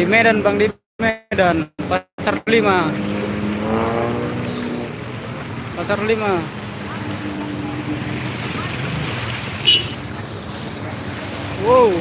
Di Medan Bang, di Medan. Pasar 5. Pasar 5. Wow.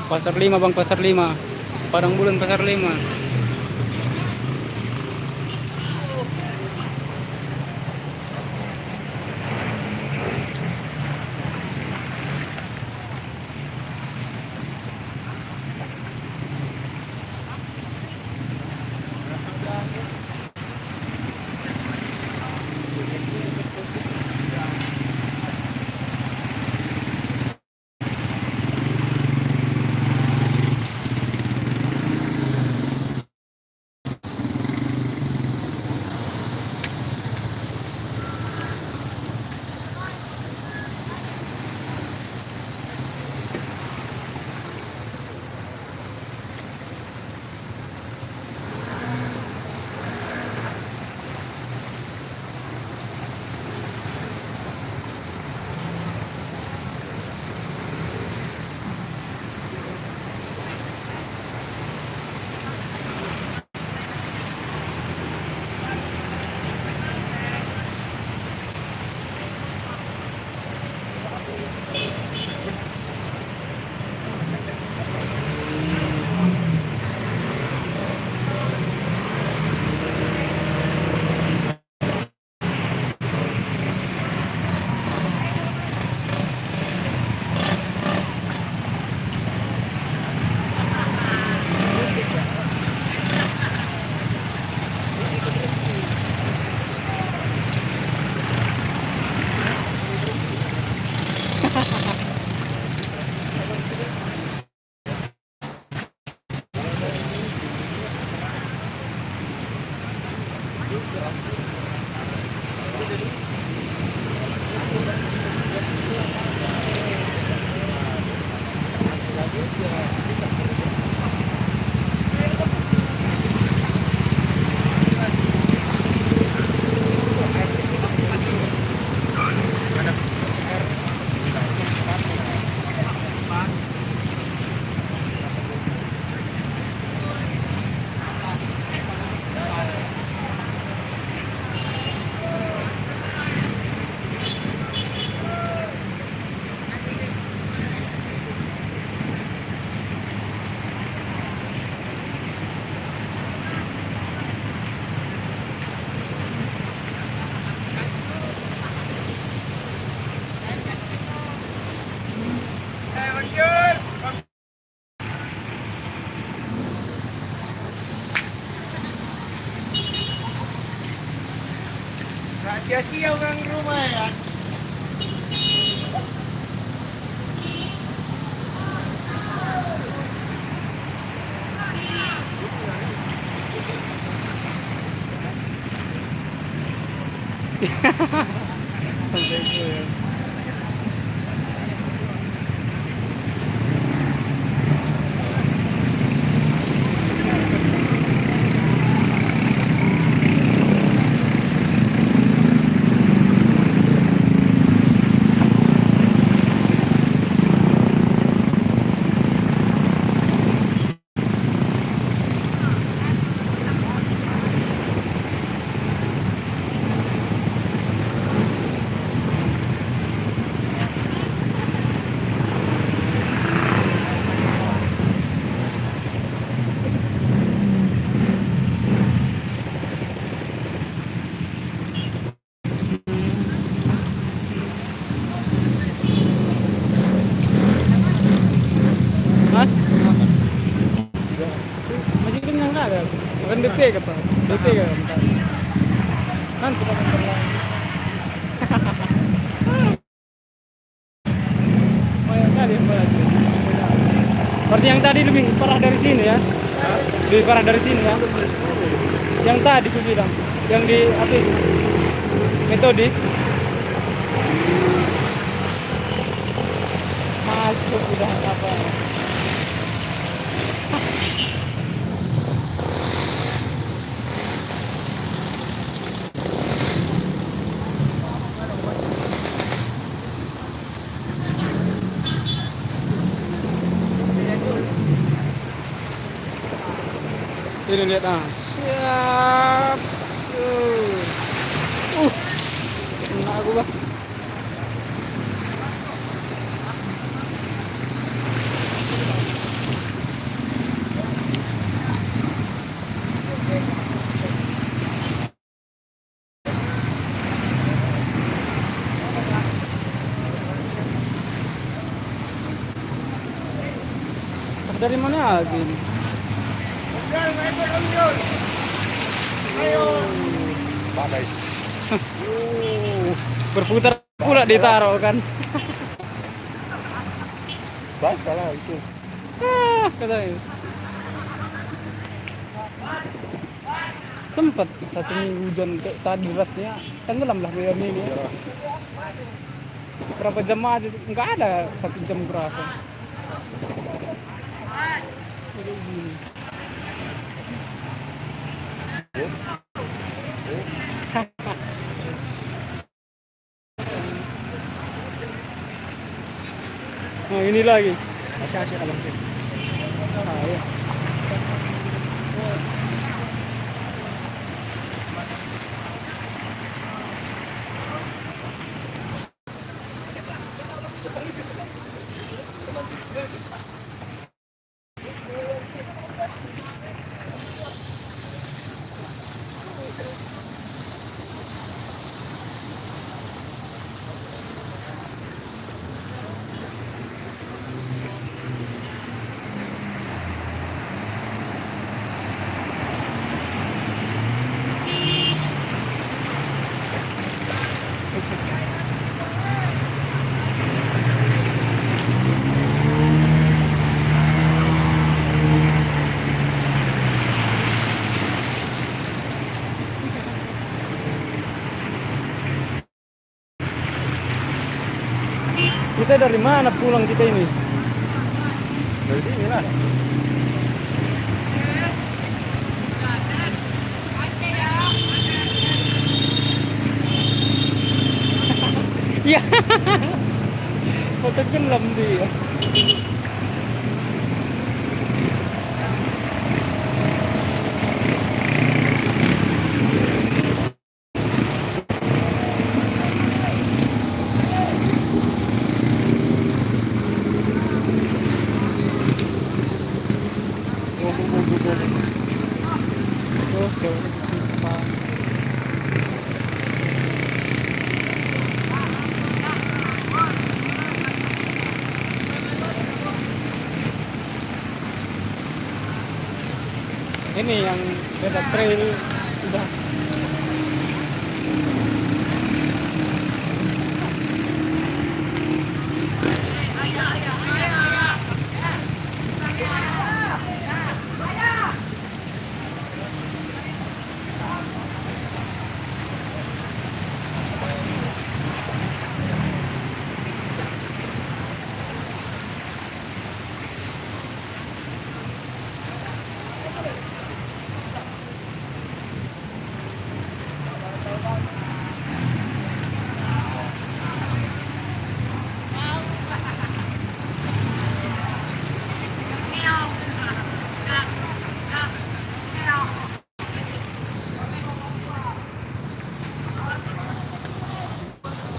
Pasar 5 Bang, Pasar 5. Padang Bulan Pasar 5. Gak sia-sia orang rumah ya. Sampai itu ya. DP kata. DP kan. Kan kita bentar lagi. Banyak kali baca. Berarti yang tadi lebih parah dari sini ya? Lebih parah dari sini ya? Yang tadi ku bilang, yang di apa itu? Metodis. Masuk udah apa? Ini lihat ah. Siap. Kena aku bah. Dari mana aja ini? Ayo. Badai. Berputar pula ditaruh kan. Salah itu. Katanya. Sempat satu minggu hujan tadi derasnya tenggelam lah biar ini. Berapa jam aja nggak ada 1 jam berapa. Nah ini lagi. Asyik abang. Ya. Kita dari mana pulang kita ini? Dari sini lah. Iya. Foto tenggelam dia. Oh, jauh lebih depan. Ini yang beda trail udah